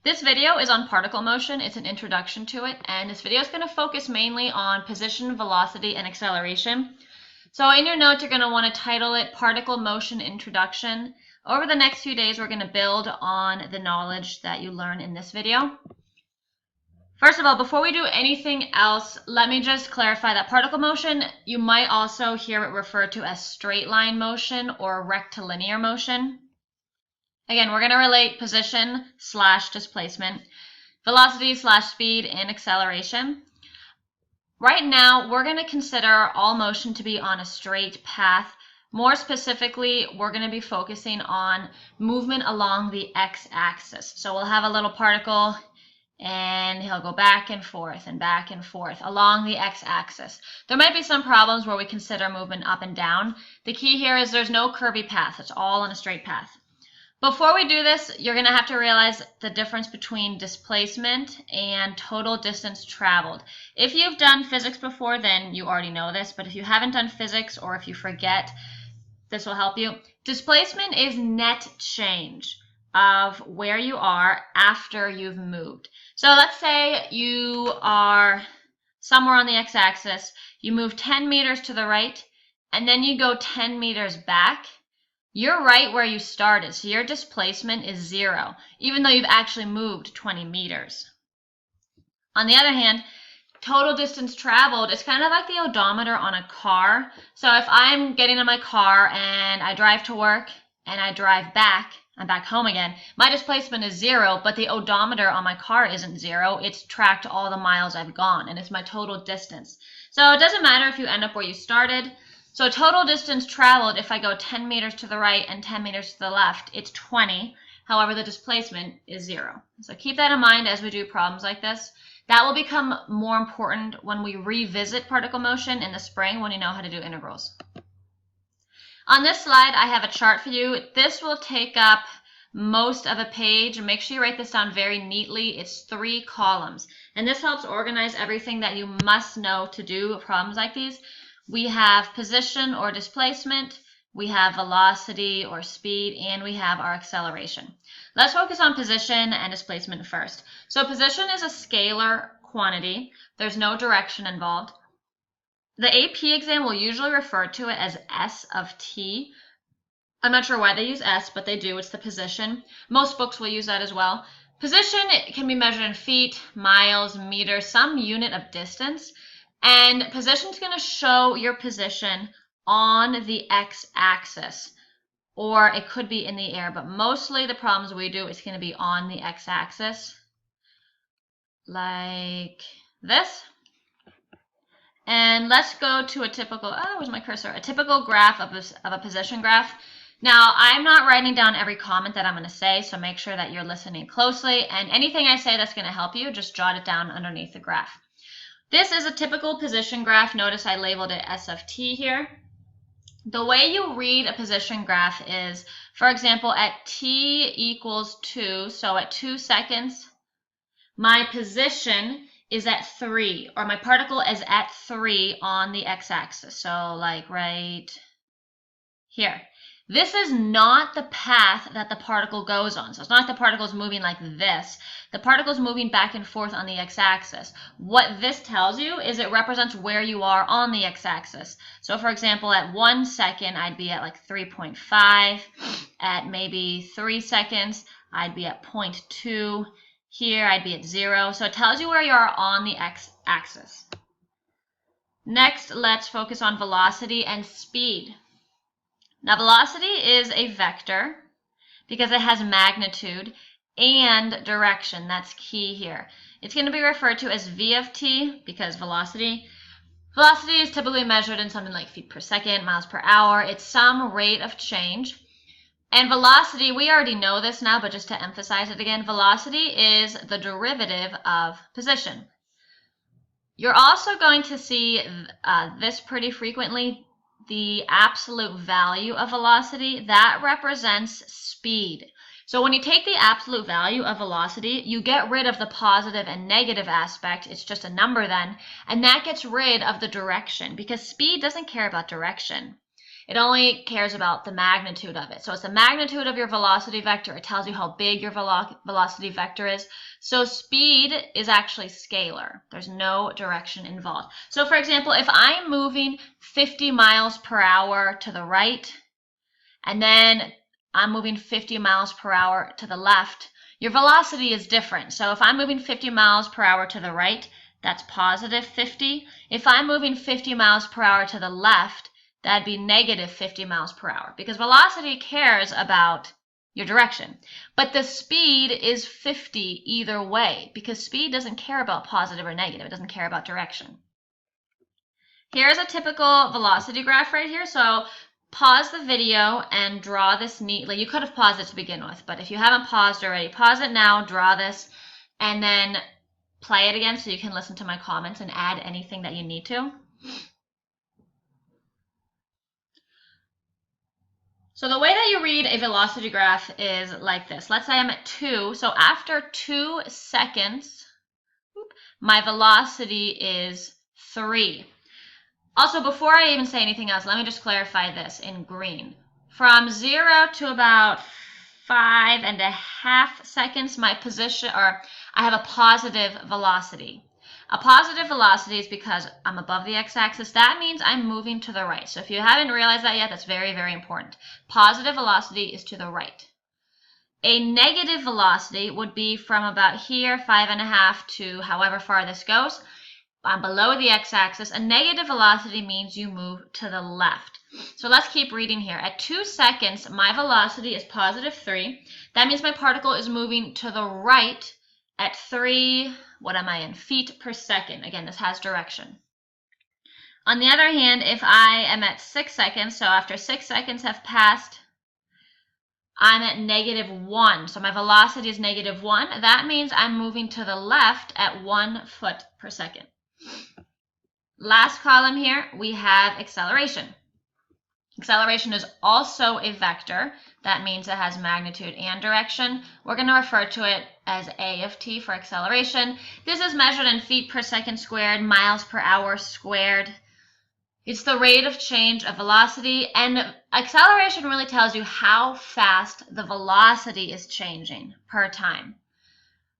This video is on particle motion. It's an introduction to it, and this video is going to focus mainly on position, velocity, and acceleration. So in your notes, you're going to want to title it Particle Motion Introduction. Over the next few days, we're going to build on the knowledge that you learn in this video. First of all, before we do anything else, let me just clarify that particle motion, you might also hear it referred to as straight line motion or rectilinear motion. Again, we're going to relate position / displacement, velocity / speed, and acceleration. Right now, we're going to consider all motion to be on a straight path. More specifically, we're going to be focusing on movement along the x-axis. So we'll have a little particle, and he'll go back and forth along the x-axis. There might be some problems where we consider movement up and down. The key here is there's no curvy path. It's all on a straight path. Before we do this, you're going to have to realize the difference between displacement and total distance traveled. If you've done physics before, then you already know this, but if you haven't done physics or if you forget, this will help you. Displacement is net change of where you are after you've moved. So let's say you are somewhere on the x-axis, you move 10 meters to the right, and then you go 10 meters back. You're right where you started, so your displacement is 0, even though you've actually moved 20 meters. On the other hand, total distance traveled is kind of like the odometer on a car. So if I'm getting in my car and I drive to work and I drive back, I'm back home again, my displacement is 0, but the odometer on my car isn't 0. It's tracked all the miles I've gone, and it's my total distance. So it doesn't matter if you end up where you started. So total distance traveled, if I go 10 meters to the right and 10 meters to the left, it's 20. However, the displacement is 0. So keep that in mind as we do problems like this. That will become more important when we revisit particle motion in the spring when you know how to do integrals. On this slide, I have a chart for you. This will take up most of a page. Make sure you write this down very neatly. It's 3 columns. And this helps organize everything that you must know to do problems like these. We have position or displacement, we have velocity or speed, and we have our acceleration. Let's focus on position and displacement first. So position is a scalar quantity. There's no direction involved. The AP exam will usually refer to it as S of t. I'm not sure why they use S, but they do. It's the position. Most books will use that as well. Position, it can be measured in feet, miles, meters, some unit of distance. And position is going to show your position on the x-axis, or it could be in the air, but mostly the problems we do is going to be on the x-axis, like this. And let's go to a typical, where's my cursor? A typical graph of a position graph. Now, I'm not writing down every comment that I'm going to say, so make sure that you're listening closely, and anything I say that's going to help you, just jot it down underneath the graph. This is a typical position graph. Notice I labeled it S of t here. The way you read a position graph is, for example, at t equals 2, so at 2 seconds, my position is at 3, or my particle is at 3 on the x-axis. So like right here. This is not the path that the particle goes on. So it's not like the particle is moving like this. The particle is moving back and forth on the x-axis. What this tells you is it represents where you are on the x-axis. So for example, at 1 second, I'd be at like 3.5. At maybe 3 seconds, I'd be at 0.2. Here, I'd be at 0. So it tells you where you are on the x-axis. Next, let's focus on velocity and speed. Now, velocity is a vector because it has magnitude and direction. That's key here. It's going to be referred to as v of t because velocity is typically measured in something like feet per second, miles per hour. It's some rate of change. And velocity, we already know this now, but just to emphasize it again, velocity is the derivative of position. You're also going to see this pretty frequently. The absolute value of velocity, that represents speed. So when you take the absolute value of velocity, you get rid of the positive and negative aspect. It's just a number then, and that gets rid of the direction because speed doesn't care about direction. It only cares about the magnitude of it. So it's the magnitude of your velocity vector. It tells you how big your velocity vector is. So speed is actually scalar. There's no direction involved. So for example, if I'm moving 50 miles per hour to the right, and then I'm moving 50 miles per hour to the left, your velocity is different. So if I'm moving 50 miles per hour to the right, that's positive 50. If I'm moving 50 miles per hour to the left, that'd be negative 50 miles per hour, because velocity cares about your direction. But the speed is 50 either way, because speed doesn't care about positive or negative. It doesn't care about direction. Here's a typical velocity graph right here. So pause the video and draw this neatly. You could have paused it to begin with, but if you haven't paused already, pause it now, draw this, and then play it again so you can listen to my comments and add anything that you need to. So the way that you read a velocity graph is like this. Let's say I'm at 2. So after 2 seconds, my velocity is 3. Also, before I even say anything else, let me just clarify this in green. From 0 to about 5.5 seconds, my position, or I have a positive velocity. A positive velocity is because I'm above the x-axis. That means I'm moving to the right. So if you haven't realized that yet, that's very, very important. Positive velocity is to the right. A negative velocity would be from about here, 5.5 to however far this goes. I'm below the x-axis. A negative velocity means you move to the left. So let's keep reading here. At 2 seconds, my velocity is positive 3. That means my particle is moving to the right at 3, what am I in, feet per second. Again, this has direction. On the other hand, if I am at 6 seconds, so after 6 seconds have passed, I'm at -1. So my velocity is -1. That means I'm moving to the left at 1 foot per second. Last column here, we have acceleration. Acceleration is also a vector. That means it has magnitude and direction. We're going to refer to it as a of t for acceleration. This is measured in feet per second squared, miles per hour squared. It's the rate of change of velocity, and acceleration really tells you how fast the velocity is changing per time.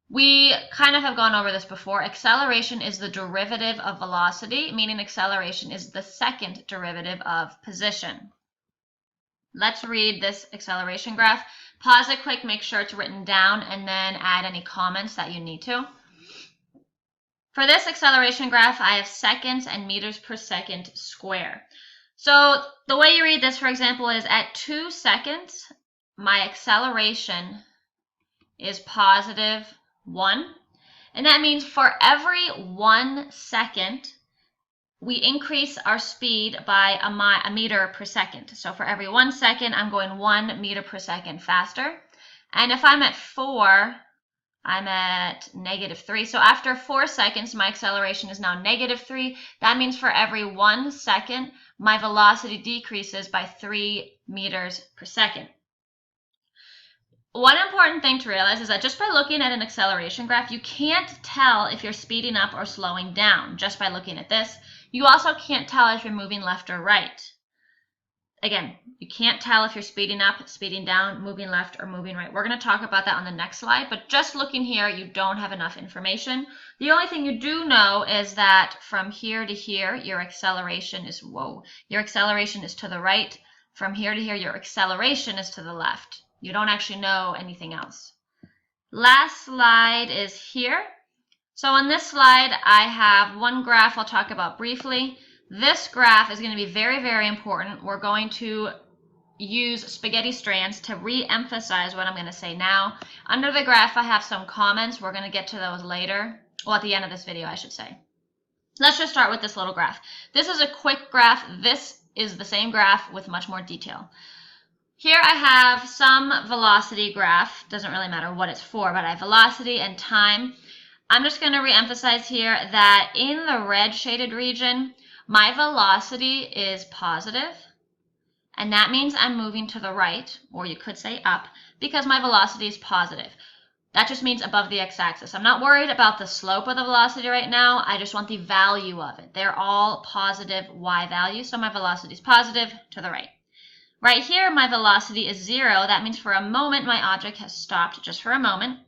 We kind of have gone over this before. Acceleration is the derivative of velocity, meaning acceleration is the second derivative of position. Let's read this acceleration graph. Pause it quick, make sure it's written down, and then add any comments that you need to. For this acceleration graph, I have seconds and meters per second square. So the way you read this, for example, is at 2 seconds, my acceleration is positive 1. And that means for every 1 second, we increase our speed by a meter per second. So for every 1 second, I'm going 1 meter per second faster. And if I'm at 4, I'm at -3. So after 4 seconds, my acceleration is now -3. That means for every 1 second, my velocity decreases by 3 meters per second. One important thing to realize is that just by looking at an acceleration graph, you can't tell if you're speeding up or slowing down just by looking at this. You also can't tell if you're moving left or right. Again, you can't tell if you're speeding up, speeding down, moving left, or moving right. We're going to talk about that on the next slide, but just looking here, you don't have enough information. The only thing you do know is that from here to here, your acceleration is, your acceleration is to the right. From here to here, your acceleration is to the left. You don't actually know anything else. Last slide is here. So on this slide, I have one graph I'll talk about briefly. This graph is going to be very, very important. We're going to use spaghetti strands to re-emphasize what I'm going to say now. Under the graph, I have some comments. We're going to get to those later. Well, at the end of this video, I should say. Let's just start with this little graph. This is a quick graph. This is the same graph with much more detail. Here I have some velocity graph. Doesn't really matter what it's for, but I have velocity and time. I'm just going to re-emphasize here that in the red shaded region, my velocity is positive, and that means I'm moving to the right, or you could say up, because my velocity is positive. That just means above the x-axis. I'm not worried about the slope of the velocity right now. I just want the value of it. They're all positive y values, so my velocity is positive to the right. Right here, my velocity is 0. That means for a moment, my object has stopped just for a moment.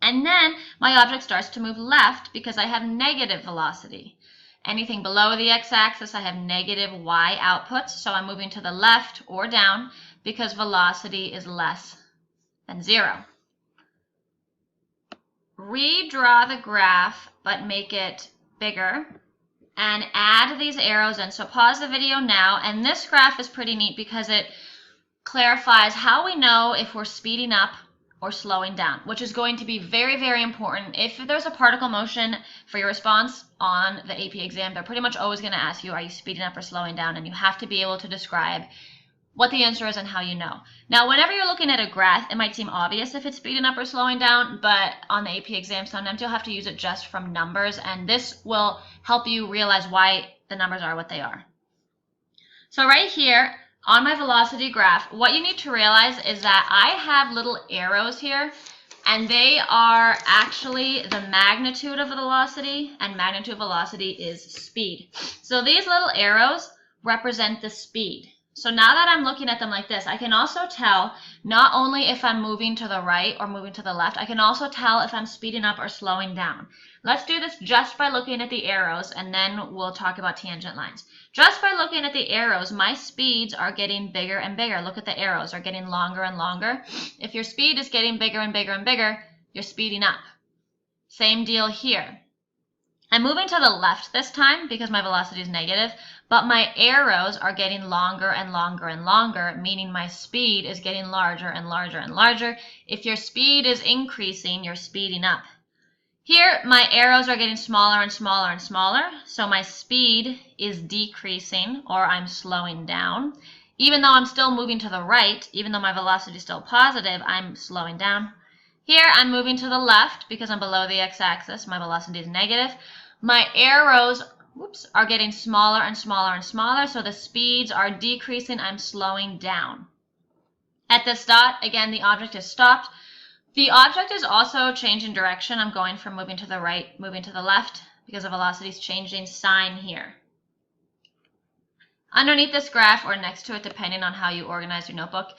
And then my object starts to move left because I have negative velocity. Anything below the x-axis, I have negative y outputs, so I'm moving to the left or down because velocity is less than 0. Redraw the graph, but make it bigger, and add these arrows in. So pause the video now, and this graph is pretty neat because it clarifies how we know if we're speeding up or slowing down, which is going to be very, very important. If there's a particle motion for your response on the AP exam, they're pretty much always going to ask you, are you speeding up or slowing down? And you have to be able to describe what the answer is and how you know. Now, whenever you're looking at a graph, it might seem obvious if it's speeding up or slowing down, but on the AP exam, sometimes you'll have to use it just from numbers, and this will help you realize why the numbers are what they are. So right here, on my velocity graph, what you need to realize is that I have little arrows here, and they are actually the magnitude of the velocity, and magnitude of velocity is speed. So these little arrows represent the speed. So now that I'm looking at them like this, I can also tell not only if I'm moving to the right or moving to the left, I can also tell if I'm speeding up or slowing down. Let's do this just by looking at the arrows, and then we'll talk about tangent lines. Just by looking at the arrows, my speeds are getting bigger and bigger. Look at the arrows, are getting longer and longer. If your speed is getting bigger and bigger and bigger, you're speeding up. Same deal here. I'm moving to the left this time because my velocity is negative, but my arrows are getting longer and longer and longer, meaning my speed is getting larger and larger and larger. If your speed is increasing, you're speeding up. Here, my arrows are getting smaller and smaller and smaller, so my speed is decreasing, or I'm slowing down. Even though I'm still moving to the right, even though my velocity is still positive, I'm slowing down. Here, I'm moving to the left because I'm below the x-axis. My velocity is negative. My arrows are getting smaller and smaller and smaller, so the speeds are decreasing. I'm slowing down. At this dot, again, the object is stopped. The object is also changing direction. I'm going from moving to the right, moving to the left, because the velocity is changing sign here. Underneath this graph, or next to it, depending on how you organize your notebook,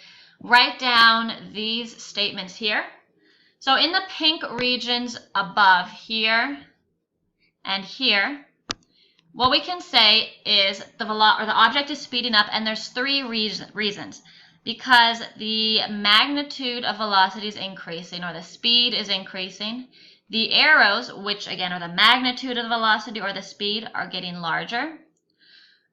write down these statements here. So in the pink regions above here and here, what we can say is the object is speeding up, and there's three reasons. Because the magnitude of velocity is increasing, or the speed is increasing. The arrows, which again are the magnitude of the velocity or the speed, are getting larger.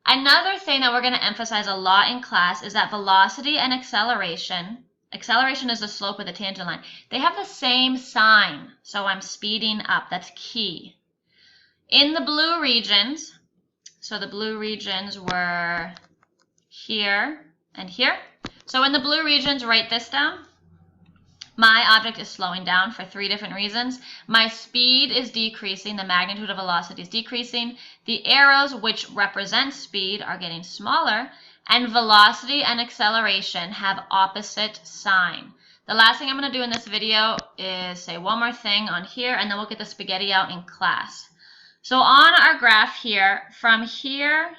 Another thing that we're going to emphasize a lot in class is that velocity and acceleration is the slope of the tangent line, they have the same sign, so I'm speeding up. That's key. In the blue regions, so the blue regions were here and here. So in the blue regions, write this down. My object is slowing down for three different reasons. My speed is decreasing. The magnitude of velocity is decreasing. The arrows, which represent speed, are getting smaller. And velocity and acceleration have opposite sign. The last thing I'm going to do in this video is say one more thing on here, and then we'll get the spaghetti out in class. So on our graph here, from here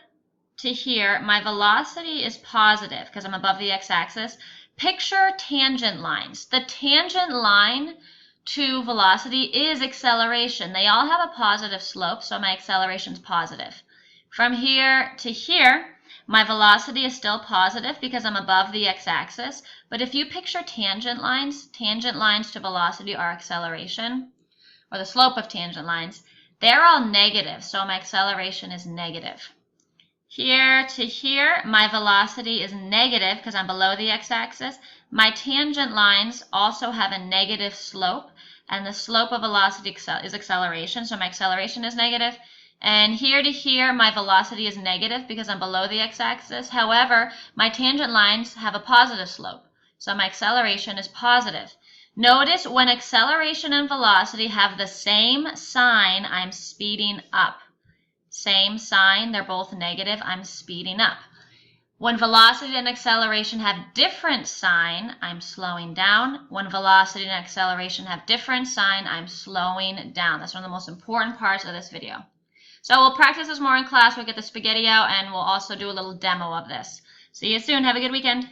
to here, my velocity is positive because I'm above the x-axis. Picture tangent lines. The tangent line to velocity is acceleration. They all have a positive slope, so my acceleration is positive. From here to here, my velocity is still positive because I'm above the x-axis. But if you picture tangent lines to velocity are acceleration, or the slope of tangent lines, they're all negative, so my acceleration is negative. Here to here, my velocity is negative because I'm below the x-axis. My tangent lines also have a negative slope, and the slope of velocity is acceleration, so my acceleration is negative. And here to here, my velocity is negative because I'm below the x-axis. However, my tangent lines have a positive slope, so my acceleration is positive. Notice when acceleration and velocity have the same sign, I'm speeding up. Same sign, they're both negative, I'm speeding up. When velocity and acceleration have different sign, I'm slowing down. When velocity and acceleration have different sign, I'm slowing down. That's one of the most important parts of this video. So we'll practice this more in class. We'll get the spaghetti out and we'll also do a little demo of this. See you soon. Have a good weekend.